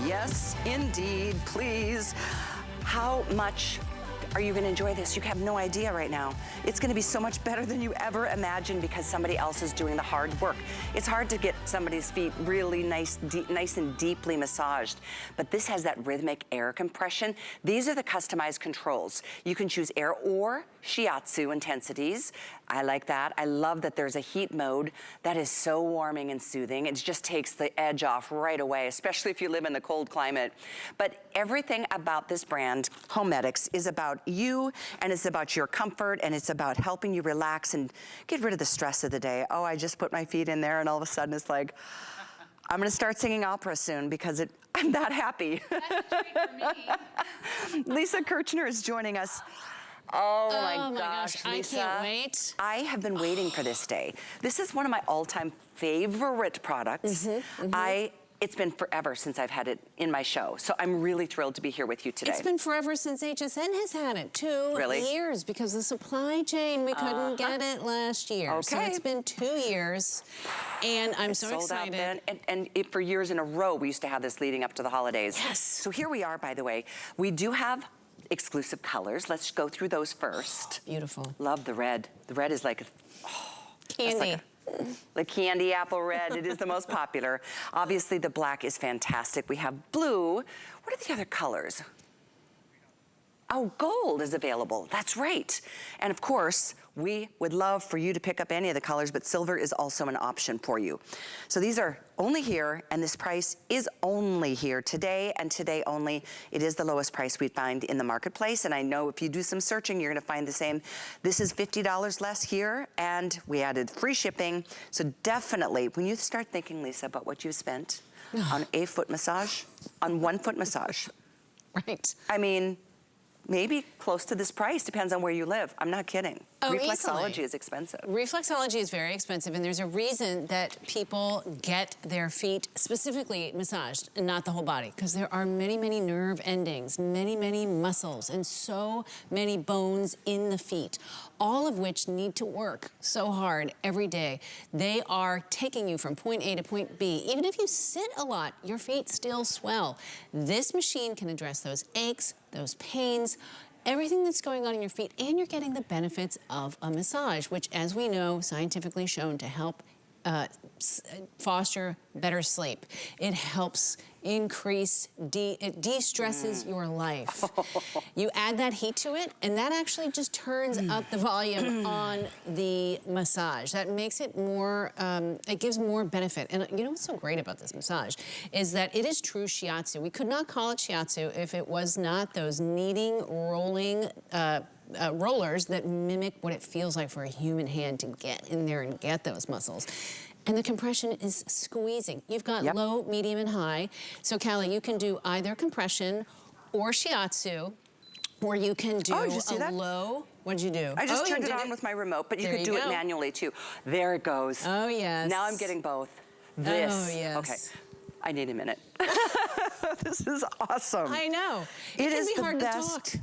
Yes, indeed, please. How much are you gonna enjoy this? You have no idea right now. It's gonna be so much better than you ever imagined because somebody else is doing the hard work. It's hard to get somebody's feet really nice and deeply massaged, but this has that rhythmic air compression. These are the customized controls. You can choose air or shiatsu intensities. I like that. I love that there's a heat mode that is so warming and soothing. It just takes the edge off right away, especially if you live in the cold climate. But everything about this brand, HoMedics, is about you, and it's about your comfort, and it's about helping you relax and get rid of the stress of the day. Oh, I just put my feet in there, and all of a sudden it's like, I'm gonna start singing opera soon because I'm that happy. That's a treat for me. Lisa Kirchner is joining us. Oh my gosh, Lisa. I can't wait. I have been waiting for this day. This is one of my all-time favorite products. It's been forever since I've had it in my show, so I'm really thrilled to be here with you today. It's been forever since HSN has had it, 2 years, because the supply chain, we couldn't get it last year. Okay. So it's been 2 years, and I'm so excited. Out then, and for years in a row, we used to have this leading up to the holidays. Yes. So here we are, by the way. We do have exclusive colors. Let's go through those first. Beautiful. Love the red. The red is like, Candy. The candy apple red, it is the most popular. Obviously the black is fantastic. We have blue. What are the other colors? Oh, gold is available, that's right. And of course, we would love for you to pick up any of the colors, but silver is also an option for you. So these are only here, and this price is only here today, and today only. It is the lowest price we find in the marketplace, and I know if you do some searching, you're gonna find the same. This is $50 less here, and we added free shipping. So definitely, when you start thinking, Lisa, about what you spent on a foot massage, on 1 foot massage. Right. I mean, maybe close to this price, depends on where you live. I'm not kidding. Oh, Reflexology is expensive. Reflexology is very expensive, and there's a reason that people get their feet specifically massaged and not the whole body, because there are many, many nerve endings, many, many muscles, and so many bones in the feet, all of which need to work so hard every day. They are taking you from point A to point B. Even if you sit a lot, your feet still swell. This machine can address those aches, those pains, everything that's going on in your feet, and you're getting the benefits of a massage, which, as we know, scientifically shown to help foster better sleep. It helps increase, it de-stresses your life. You add that heat to it, and that actually just turns up the volume on the massage. That makes it more, it gives more benefit. And you know what's so great about this massage is that it is true shiatsu. We could not call it shiatsu if it was not those kneading, rolling, rollers that mimic what it feels like for a human hand to get in there and get those muscles. And the compression is squeezing. You've got low, medium, and high. So Callie, you can do either compression or shiatsu, or you can do a low. What'd you do? I just turned it on with my remote, but you could do it manually too. There it goes. Oh, yes. Now I'm getting both. This. Oh, yes. Okay. I need a minute. This is awesome. I know. It is the best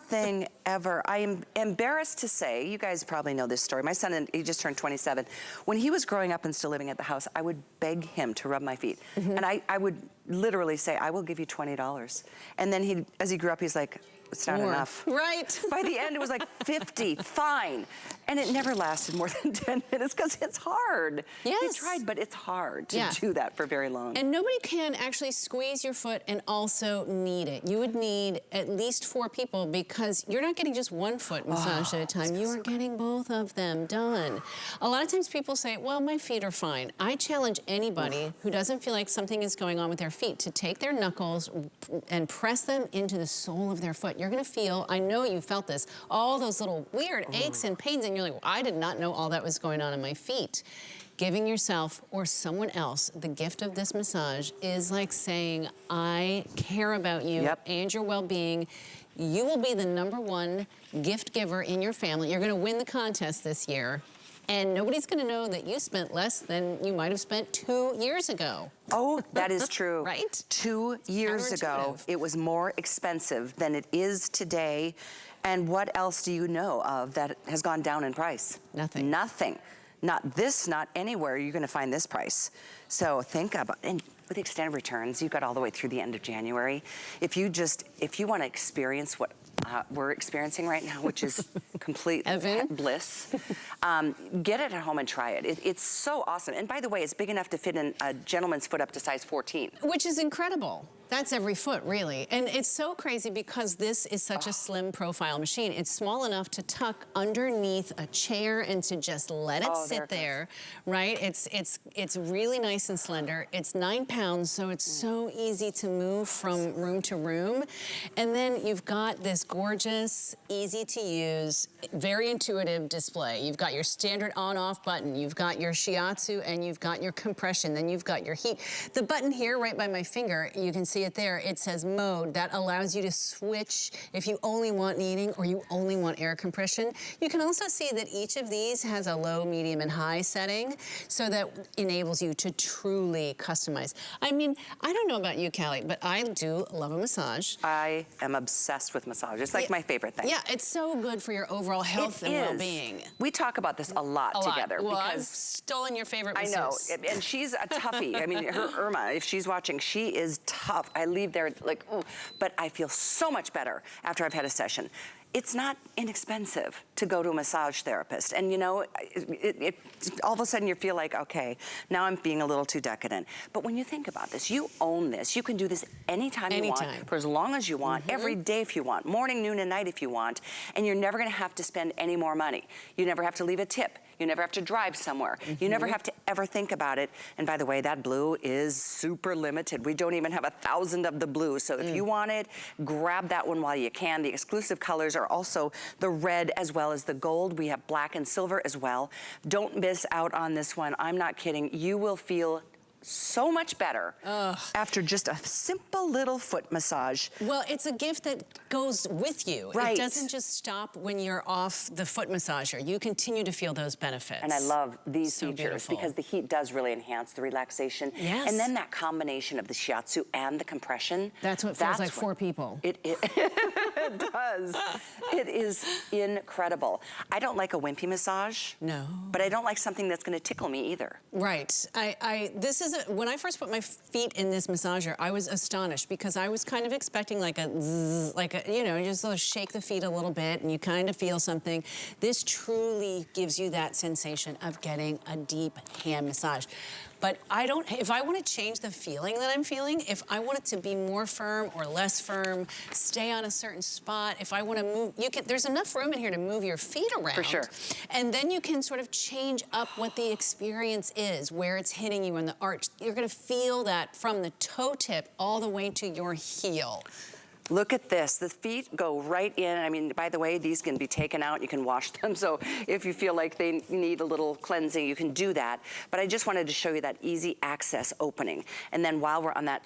thing ever. I am embarrassed to say, you guys probably know this story. My son, he just turned 27. When he was growing up and still living at the house, I would beg him to rub my feet. And I would literally say, I will give you $20. And then as he grew up, he's like, it's not enough. Right. By the end, it was like 50, fine. And it never lasted more than 10 minutes because it's hard. Yes. He tried, but it's hard to do that for very long. And nobody can actually squeeze your foot and also knead it. You would need at least 4 people because you're not getting just 1 foot massage at a time. You are getting both of them done. A lot of times people say, well, my feet are fine. I challenge anybody who doesn't feel like something is going on with their feet to take their knuckles and press them into the sole of their foot. You're gonna feel, I know you felt this, all those little weird aches and pains, and you're like, well, I did not know all that was going on in my feet. Giving yourself or someone else the gift of this massage is like saying, I care about you and your well-being. You will be the #1 gift giver in your family. You're gonna win the contest this year. And nobody's gonna know that you spent less than you might have spent 2 years ago. Oh, that is true. Right? 2 years ago, it was more expensive than it is today. And what else do you know of that has gone down in price? Nothing. Nothing. Not this, not anywhere you're gonna find this price. So think about it. And with extended returns, you've got all the way through the end of January. If you want to experience what we're experiencing right now, which is complete bliss, get it at home and try it. It's so awesome. And by the way, it's big enough to fit in a gentleman's foot up to size 14. Which is incredible. That's every foot, really. And it's so crazy because this is such a slim profile machine. It's small enough to tuck underneath a chair and to just let it sit there, right? It's really nice and slender. It's 9 pounds, so it's so easy to move from room to room. And then you've got this gorgeous, easy to use, very intuitive display. You've got your standard on-off button. You've got your shiatsu and you've got your compression. Then you've got your heat. The button here right by my finger, you can see it there. It says mode. That allows you to switch if you only want kneading or you only want air compression. You can also see that each of these has a low, medium, and high setting, so that enables you to truly customize. I mean, I don't know about you, Callie, but I do love a massage. I am obsessed with massage. It's like my favorite thing. Yeah, it's so good for your overall health and well-being. We talk about this a lot together. Well, because I've stolen your favorite masseuse. I know, and she's a toughie. I mean, her Irma, if she's watching, she is tough. I leave there like, ooh, but I feel so much better after I've had a session. It's not inexpensive to go to a massage therapist. And you know, all of a sudden you feel like, okay, now I'm being a little too decadent. But when you think about this, you own this. You can do this anytime you want, for as long as you want, every day if you want, morning, noon, and night if you want, and you're never gonna have to spend any more money. You never have to leave a tip. You never have to drive somewhere. You never have to ever think about it. And by the way, that blue is super limited. We don't even have 1,000 of the blue. So if you want it, grab that one while you can. The exclusive colors are also the red as well as the gold. We have black and silver as well. Don't miss out on this one. I'm not kidding. You will feel so much better after just a simple little foot massage. Well, it's a gift that goes with you. Right. It doesn't just stop when you're off the foot massager. You continue to feel those benefits. And I love these features beautiful. because the heat does really enhance the relaxation. Yes. And then that combination of the shiatsu and the compression. That's what feels like 4 people. It does. It is incredible. I don't like a wimpy massage. No. But I don't like something that's going to tickle me either. Right. This is when I first put my feet in this massager, I was astonished because I was kind of expecting like a zzz, you know, just sort of shake the feet a little bit and you kind of feel something. This truly gives you that sensation of getting a deep hand massage. But if I want to change the feeling that I'm feeling, if I want it to be more firm or less firm, stay on a certain spot, if I want to move, there's enough room in here to move your feet around. For sure. And then you can sort of change up what the experience is, where it's hitting you in the arch. You're going to feel that from the toe tip all the way to your heel. Look at this. The feet go right in. I mean, by the way, these can be taken out. You can wash them. So if you feel like they need a little cleansing, you can do that. But I just wanted to show you that easy access opening. And then while we're on that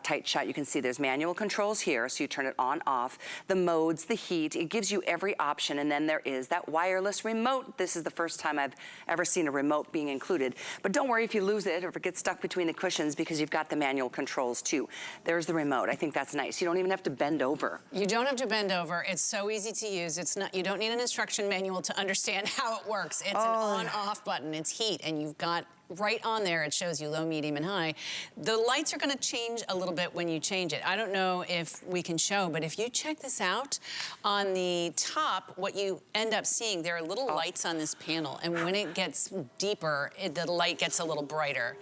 tight shot, you can see there's manual controls here. So you turn it on, off, the modes, the heat. It gives you every option. And then there is that wireless remote. This is the first time I've ever seen a remote being included. But don't worry if you lose it or if it gets stuck between the cushions because you've got the manual controls too. There's the remote. I think that's nice. You don't even have to bend over. You don't have to bend over. It's so easy to use. You don't need an instruction manual to understand how it works. It's an on-off button. It's heat, and you've got right on there, it shows you low, medium, and high. The lights are gonna change a little bit when you change it. I don't know if we can show, but if you check this out, on the top, what you end up seeing, there are little lights on this panel, and when it gets deeper, the light gets a little brighter.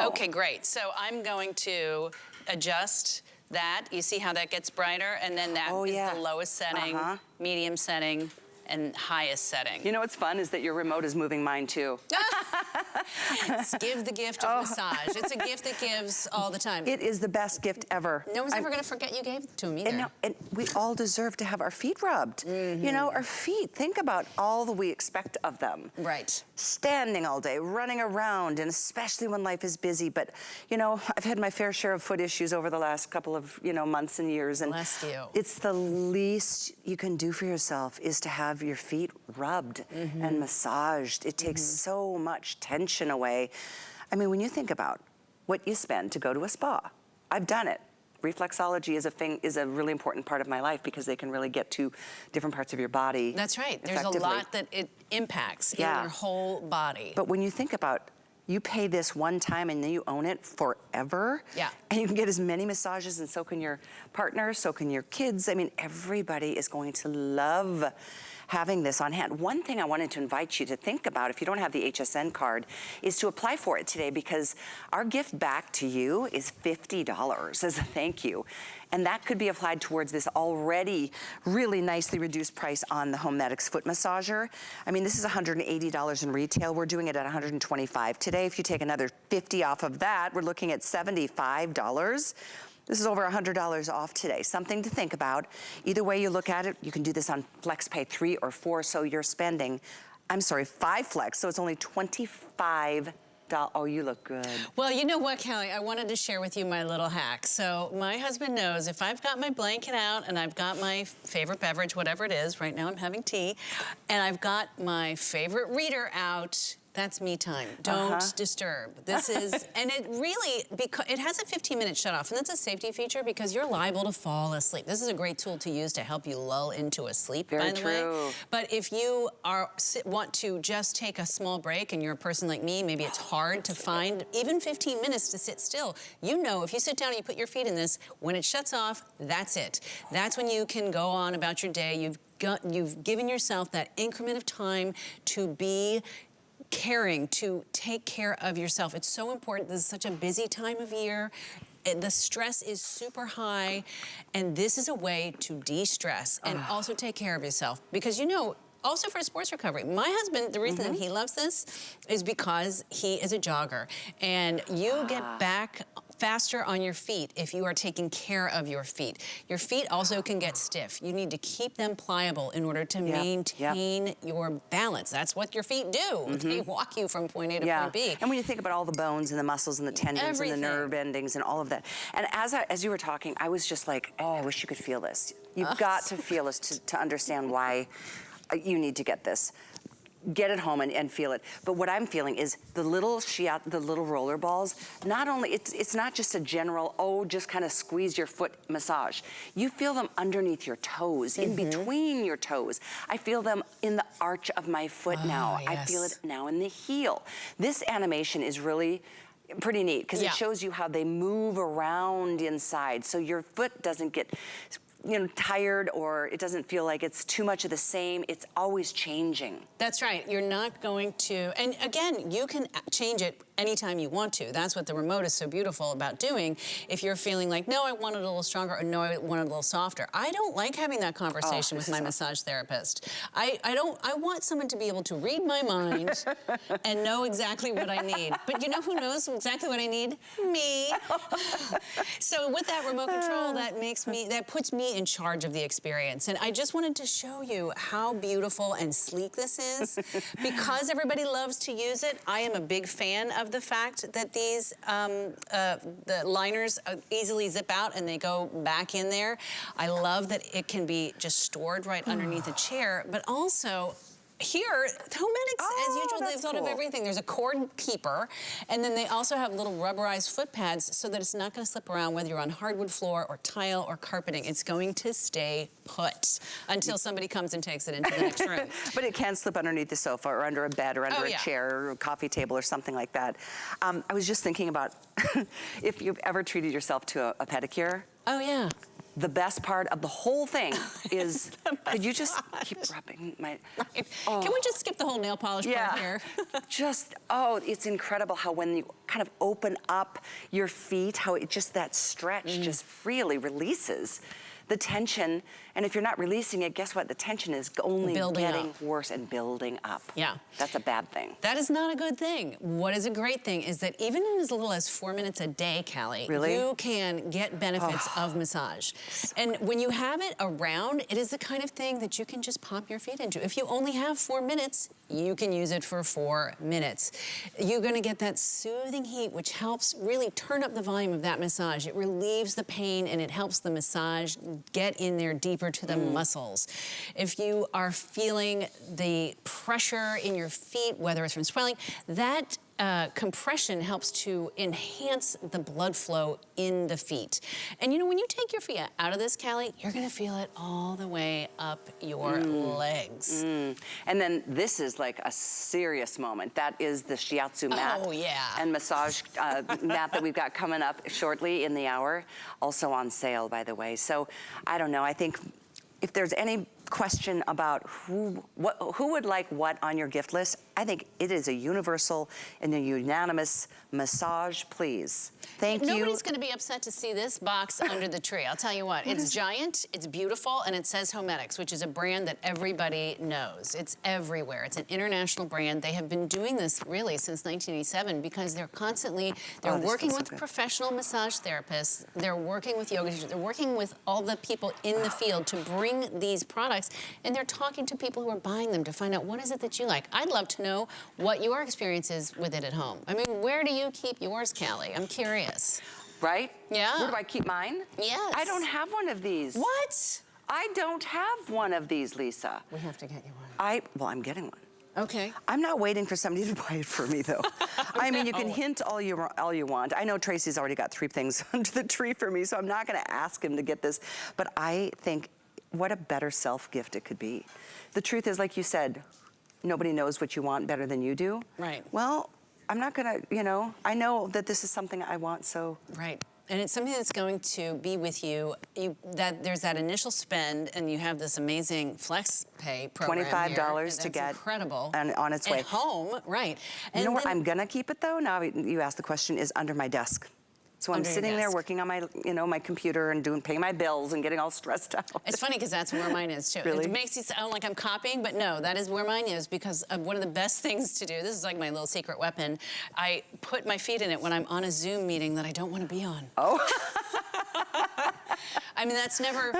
Okay, great. So I'm going to adjust that. You see how that gets brighter? And then that is the lowest setting, medium setting, and highest setting. You know what's fun is that your remote is moving mine too. Give the gift of massage. It's a gift that gives all the time. It is the best gift ever. No one's ever going to forget you gave it to him either. And we all deserve to have our feet rubbed. You know, our feet, think about all that we expect of them. Right. Standing all day, running around, and especially when life is busy. But, you know, I've had my fair share of foot issues over the last couple of, months and years. And bless you. It's the least you can do for yourself is to have your feet rubbed and massaged. It takes so much tension away. I mean, when you think about what you spend to go to a spa, I've done it. Reflexology is a really important part of my life because they can really get to different parts of your body. That's right. There's a lot that it impacts in your whole body. But when you think about You pay this one time and then you own it forever. Yeah. And you can get as many massages, and so can your partner, so can your kids. I mean, everybody is going to love having this on hand. One thing I wanted to invite you to think about, if you don't have the HSN card, is to apply for it today, because our gift back to you is $50 as a thank you. And that could be applied towards this already really nicely reduced price on the HoMedics foot massager. I mean, this is $180 in retail. We're doing it at $125 today. If you take another $50 off of that, we're looking at $75. This is over $100 off today. Something to think about. Either way you look at it, you can do this on FlexPay 3 or 4, so you're spending, I'm sorry, 5 Flex, so it's only $25. Oh, you look good. Well, you know what, Kelly? I wanted to share with you my little hack. So my husband knows if I've got my blanket out and I've got my favorite beverage, whatever it is, right now I'm having tea, and I've got my favorite reader out, that's me time. Don't disturb. This is, and it really, because it has a 15-minute shut off, and that's a safety feature because you're liable to fall asleep. This is a great tool to use to help you lull into a sleep, by the way. But if you want to just take a small break and you're a person like me, maybe it's hard to find even 15 minutes to sit still. You know, if you sit down and you put your feet in this, when it shuts off, that's it. That's when you can go on about your day. You've given yourself that increment of time to be caring, to take care of yourself. It's so important. This is such a busy time of year. The stress is super high, and this is a way to de-stress and also take care of yourself. Because you know, also for sports recovery. My husband, the reason that he loves this is because he is a jogger, and you get back faster on your feet if you are taking care of your feet. Your feet also can get stiff. You need to keep them pliable in order to maintain your balance. That's what your feet do. They walk you from point A to point B. And when you think about all the bones and the muscles and the tendons and the nerve endings and all of that. And as you were talking, I was just like, oh, I wish you could feel this. You've got to feel this to understand why you need to get this. Get it home and feel it. But what I'm feeling is the little roller balls, not only, it's not just a general, oh, just kind of squeeze your foot massage. You feel them underneath your toes, in between your toes. I feel them in the arch of my foot now. I feel it now in the heel. This animation is really pretty neat because it shows you how they move around inside, so your foot doesn't get, you know, tired, or it doesn't feel like it's too much of the same. It's always changing. That's right. You're not going to, and again, you can change it anytime you want to. That's what the remote is so beautiful about doing. If you're feeling like, no, I want it a little stronger, or no, I want it a little softer. I don't like having that conversation with my massage therapist. I want someone to be able to read my mind and know exactly what I need. But you know who knows exactly what I need? Me. So with that remote control, that puts me in charge of the experience. And I just wanted to show you how beautiful and sleek this is. Because everybody loves to use it, I am a big fan of the fact that these the liners easily zip out and they go back in there. I love that it can be just stored right underneath a chair, but also here, HoMedics, as usual, they've thought of everything. There's a cord keeper, and then they also have little rubberized foot pads so that it's not going to slip around whether you're on hardwood floor or tile or carpeting. It's going to stay put until somebody comes and takes it into the next room. But it can slip underneath the sofa or under a bed or under a chair or a coffee table or something like that. I was just thinking about if you've ever treated yourself to a pedicure. Oh, yeah. The best part of the whole thing is, could you just keep rubbing my... Can we just skip the whole nail polish part here? It's incredible how when you kind of open up your feet, how it just, that stretch just really releases the tension. And if you're not releasing it, guess what? The tension is only getting worse and building up. Yeah. That's a bad thing. That is not a good thing. What is a great thing is that even in as little as 4 minutes a day, Callie, you can get benefits of massage. And when you have it around, it is the kind of thing that you can just pop your feet into. If you only have 4 minutes, you can use it for 4 minutes. You're gonna get that soothing heat, which helps really turn up the volume of that massage. It relieves the pain and it helps the massage get in there deeper to the muscles. If you are feeling the pressure in your feet, whether it's from swelling, that compression helps to enhance the blood flow in the feet. And you know, when you take your feet out of this, Callie, you're gonna feel it all the way up your legs. And then this is like a serious moment. That is the Shiatsu mat. Oh, yeah. And massage mat that we've got coming up shortly in the hour. Also on sale, by the way. So I don't know, I think if there's any question about who would like what on your gift list, I think it is a universal and a unanimous massage, please. Thank you. Nobody's going to be upset to see this box under the tree. I'll tell you what, it's giant, it's beautiful, and it says HoMedics, which is a brand that everybody knows. It's everywhere. It's an international brand. They have been doing this really since 1987 because they're constantly, they're working with professional massage therapists, they're working with yoga teachers, they're working with all the people in the field to bring these products, and they're talking to people who are buying them to find out what is it that you like. I'd love to know what your experience is with it at home. I mean, where do you keep yours, Callie? I'm curious. Right? Yeah. Where do I keep mine? Yes. I don't have one of these. What? I don't have one of these, Lisa. We have to get you one. Well, I'm getting one. Okay. I'm not waiting for somebody to buy it for me, though. I mean, you can hint all you want. I know Tracy's already got 3 things under the tree for me, so I'm not going to ask him to get this. But I think what a better self-gift it could be. The truth is, like you said, nobody knows what you want better than you do. Right. Well, I'm not gonna, you know, I know that this is something I want, so. Right. And it's something that's going to be with you. There's that initial spend, and you have this amazing flex pay program $25 to get incredible. And on its way. At home, right. And you know where I'm gonna keep it though? Now you asked the question, is under my desk. So I'm sitting there working on my, my computer and paying my bills and getting all stressed out. It's funny because that's where mine is too. Really? It makes it sound like I'm copying, but no, that is where mine is because one of the best things to do, this is like my little secret weapon, I put my feet in it when I'm on a Zoom meeting that I don't want to be on. Oh. I mean, that's never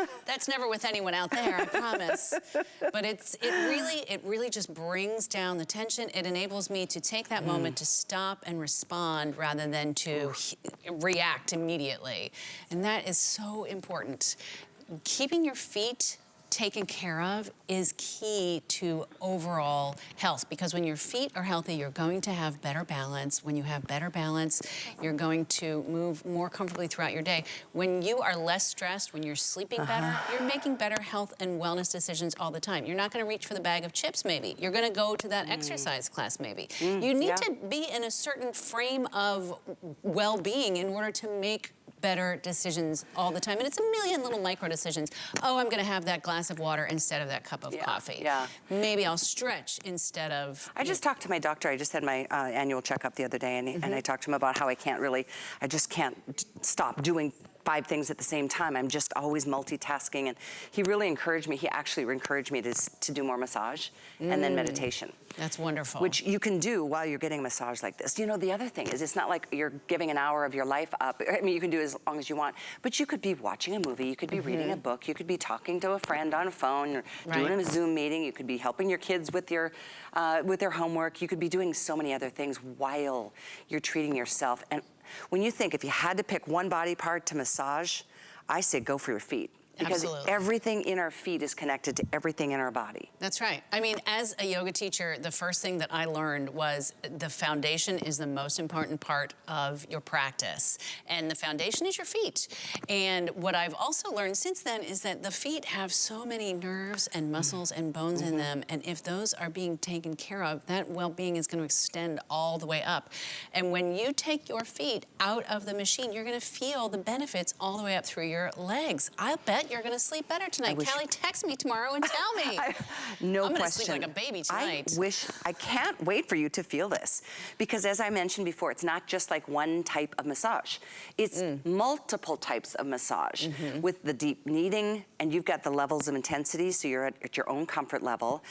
with anyone out there, I promise. But it really just brings down the tension. It enables me to take that moment to stop and respond rather than to react immediately. And that is so important. Keeping your feet taken care of is key to overall health because when your feet are healthy, you're going to have better balance. When you have better balance, you're going to move more comfortably throughout your day. When you are less stressed, when you're sleeping better, you're making better health and wellness decisions all the time. You're not going to reach for the bag of chips, maybe. You're going to go to that exercise class, maybe. You need to be in a certain frame of well-being in order to make better decisions all the time. And it's a million little micro decisions. Oh, I'm gonna have that glass of water instead of that cup of coffee. Yeah. Maybe I'll stretch instead of... I just talked to my doctor. I just had my annual checkup the other day, and I talked to him about how I just can't stop doing 5 things at the same time. I'm just always multitasking, and he really encouraged me. He actually encouraged me to do more massage and then meditation. That's wonderful. Which you can do while you're getting a massage like this. You know, the other thing is it's not like you're giving an hour of your life up. I mean, you can do it as long as you want, but you could be watching a movie, you could be reading a book, you could be talking to a friend on a phone, or doing a Zoom meeting, you could be helping your kids with their homework, you could be doing so many other things while you're treating yourself. And when you think if you had to pick one body part to massage, I say go for your feet. Because everything in our feet is connected to everything in our body. That's right. I mean, as a yoga teacher, the first thing that I learned was the foundation is the most important part of your practice. And the foundation is your feet. And what I've also learned since then is that the feet have so many nerves and muscles and bones in them. And if those are being taken care of, that well-being is going to extend all the way up. And when you take your feet out of the machine, you're going to feel the benefits all the way up through your legs. I bet you're going to sleep better tonight. Callie, text me tomorrow and tell me. No question. I'm going to sleep like a baby tonight. I can't wait for you to feel this. Because as I mentioned before, it's not just like one type of massage. It's multiple types of massage with the deep kneading, and you've got the levels of intensity, so you're at your own comfort level.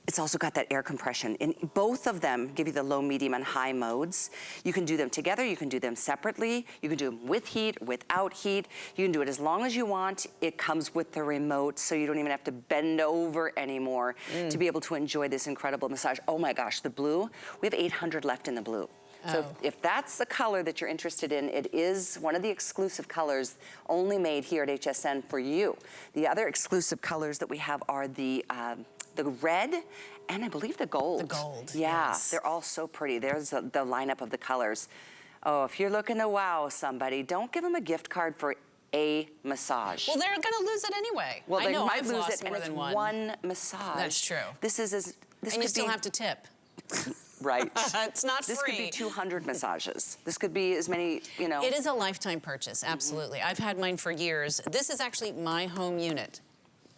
It's also got that air compression. And both of them give you the low, medium, and high modes. You can do them together, you can do them separately, you can do them with heat, without heat. You can do it as long as you want. It comes with the remote, so you don't even have to bend over anymore to be able to enjoy this incredible massage. Oh my gosh, the blue, we have 800 left in the blue. So if that's the color that you're interested in, it is one of the exclusive colors only made here at HSN for you. The other exclusive colors that we have are the red and I believe the gold. The gold, Yeah, yes. they're all so pretty. There's the lineup of the colors. Oh, if you're looking to wow somebody, don't give them a gift card for a massage. Well, they're gonna lose it anyway. Well, they I know might I've lose lost it, and more it's than one massage. That's true. This is as this And you could still be have to tip. right. It's not This free. could be 200 massages. This could be as many, you know. It is a lifetime purchase, absolutely. I've had mine for years. This is actually my home unit.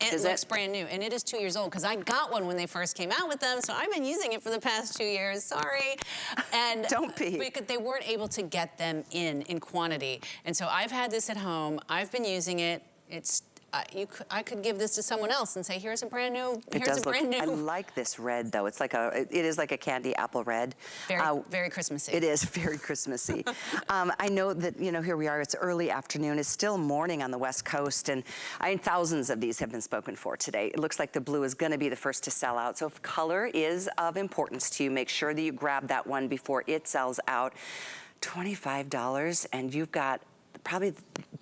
It looks brand new, and it is 2 years old because I got one when they first came out with them, so I've been using it for the past 2 years. Sorry. And Don't be. Because they weren't able to get them in quantity, and so I've had this at home. I've been using it. It's I could give this to someone else and say, here's a brand new. I like this red though. It's like it is like a candy apple red. Very Christmassy. It is very Christmassy. I know that, you know, here we are, it's early afternoon, it's still morning on the West Coast, and thousands of these have been spoken for today. It looks like the blue is gonna be the first to sell out. So if color is of importance to you, make sure that you grab that one before it sells out. $25, and you've got probably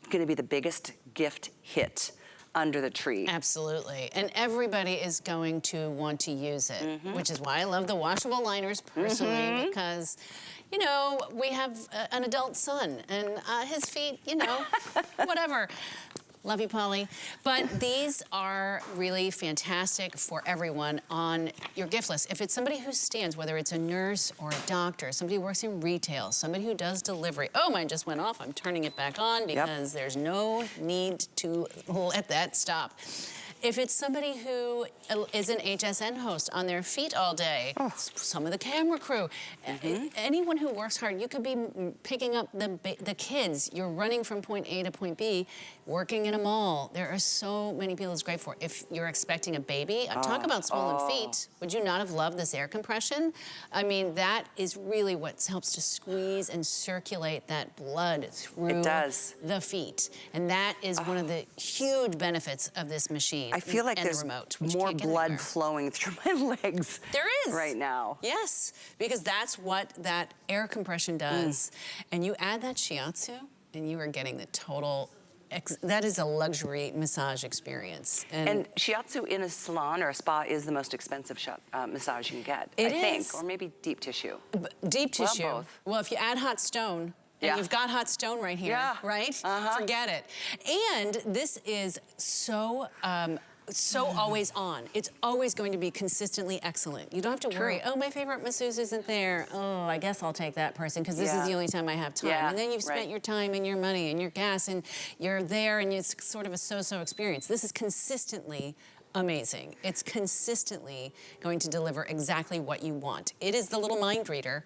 gonna be the biggest gift hit under the tree. Absolutely, and everybody is going to want to use it, which is why I love the washable liners personally, because, you know, we have an adult son, and his feet, you know, whatever. Love you, Polly. But these are really fantastic for everyone on your gift list. If it's somebody who stands, whether it's a nurse or a doctor, somebody who works in retail, somebody who does delivery. Oh, mine just went off. I'm turning it back on because there's no need to let that stop. If it's somebody who is an HSN host on their feet all day, some of the camera crew, anyone who works hard, you could be picking up the kids. You're running from point A to point B, working in a mall. There are so many people it's great for. If you're expecting a baby, talk about swollen feet. Would you not have loved this air compression? I mean, that is really what helps to squeeze and circulate that blood through the feet. And that is one of the huge benefits of this machine. I feel like there's more blood flowing through my legs. There is. Right now. Yes, because that's what that air compression does. And you add that shiatsu, and you are getting the total, that is a luxury massage experience. And shiatsu in a salon or a spa is the most expensive massage you can get, I think. Or maybe deep tissue. Deep tissue. Well, both. Well, if you add hot stone, and you've got hot stone right here, right? Forget it. And this is so always on. It's always going to be consistently excellent. You don't have to worry, oh, my favorite masseuse isn't there. Oh, I guess I'll take that person because this is the only time I have time. And then you've spent your time and your money and your gas and you're there and it's sort of a so-so experience. This is consistently amazing. It's consistently going to deliver exactly what you want. It is the little mind reader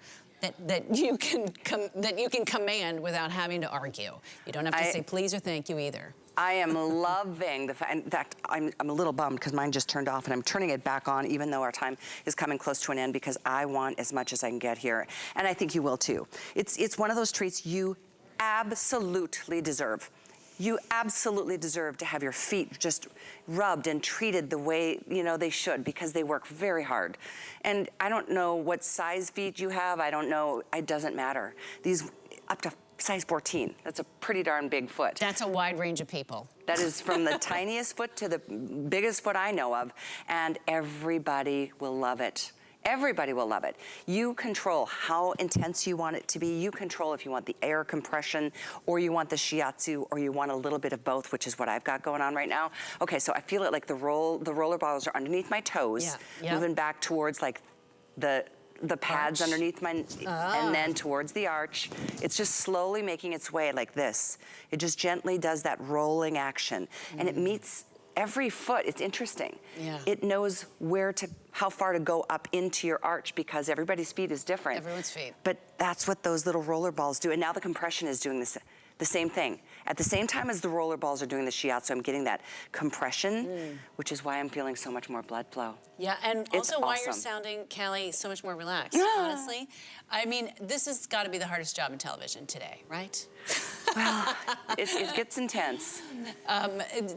that you can command without having to argue. You don't have to say please or thank you either. I am loving the fact, in fact, I'm a little bummed because mine just turned off and I'm turning it back on even though our time is coming close to an end because I want as much as I can get here. And I think you will too. It's one of those treats you absolutely deserve. You absolutely deserve to have your feet just rubbed and treated the way, you know, they should because they work very hard. And I don't know what size feet you have. I don't know. It doesn't matter. These up to size 14. That's a pretty darn big foot. That's a wide range of people. That is from the tiniest foot to the biggest foot I know of. And everybody will love it. Everybody will love it. You control how intense you want it to be. You control if you want the air compression or you want the shiatsu or you want a little bit of both, which is what I've got going on right now. Okay, so I feel it like the roller balls are underneath my toes, moving back towards like the pads underneath my, and then towards the arch. It's just slowly making its way like this. It just gently does that rolling action. And it meets every foot. It's interesting. It knows how far to go up into your arch because everybody's feet is different. Everyone's feet. But that's what those little roller balls do. And now the compression is doing the same thing. At the same time as the roller balls are doing the shiatsu, I'm getting that compression, which is why I'm feeling so much more blood flow. Yeah, and also why you're sounding, Callie, so much more relaxed, honestly. I mean, this has got to be the hardest job in television today, right? Well, it gets intense.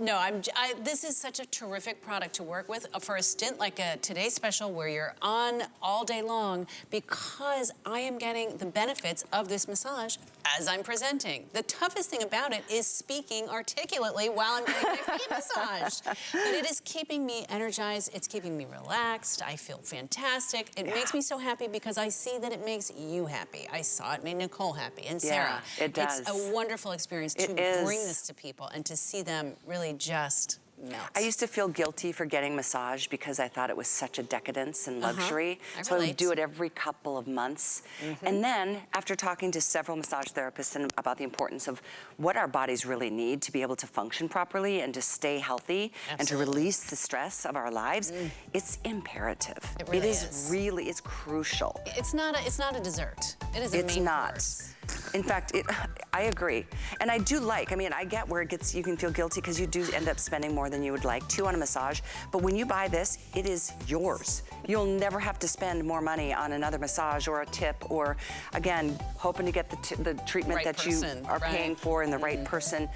No, this is such a terrific product to work with for a stint like a Today Special where you're on all day long, because I am getting the benefits of this massage as I'm presenting. The toughest thing about it is speaking articulately while I'm getting my feet massaged. But it is keeping me energized. It's keeping me relaxed. I feel fantastic. It makes me so happy because I see that it makes you happy. I saw it made Nicole happy and Sarah. Yeah, it does. It's a wonderful experience to bring this to people and to see them really just melt. I used to feel guilty for getting massage because I thought it was such a decadence and luxury. So I would do it every couple of months. And then after talking to several massage therapists and about the importance of what our bodies really need to be able to function properly and to stay healthy and to release the stress of our lives, it's imperative. It really is really, it's crucial. It's not a dessert. It is a main course. In fact, I agree. And I do like, I mean, I get where you can feel guilty because you do end up spending more than you would like to on a massage. But when you buy this, it is yours. You'll never have to spend more money on another massage or a tip or, again, hoping to get the treatment that you are paying for and the right person.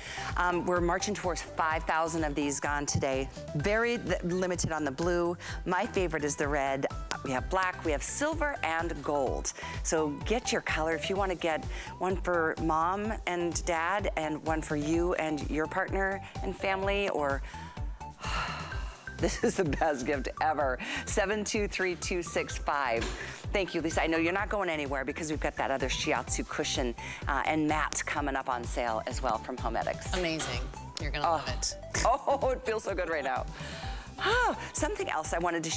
We're marching towards 5,000 of these gone today. Very limited on the blue. My favorite is the red. We have black, we have silver, and gold. So get your color. If you want to get one for mom and dad and one for you and your partner and family, or this is the best gift ever. 723265. Thank you, Lisa. I know you're not going anywhere because we've got that other Shiatsu cushion and mat coming up on sale as well from HoMedics. Amazing. You're gonna love it. Oh, it feels so good right now. Something else I wanted to share.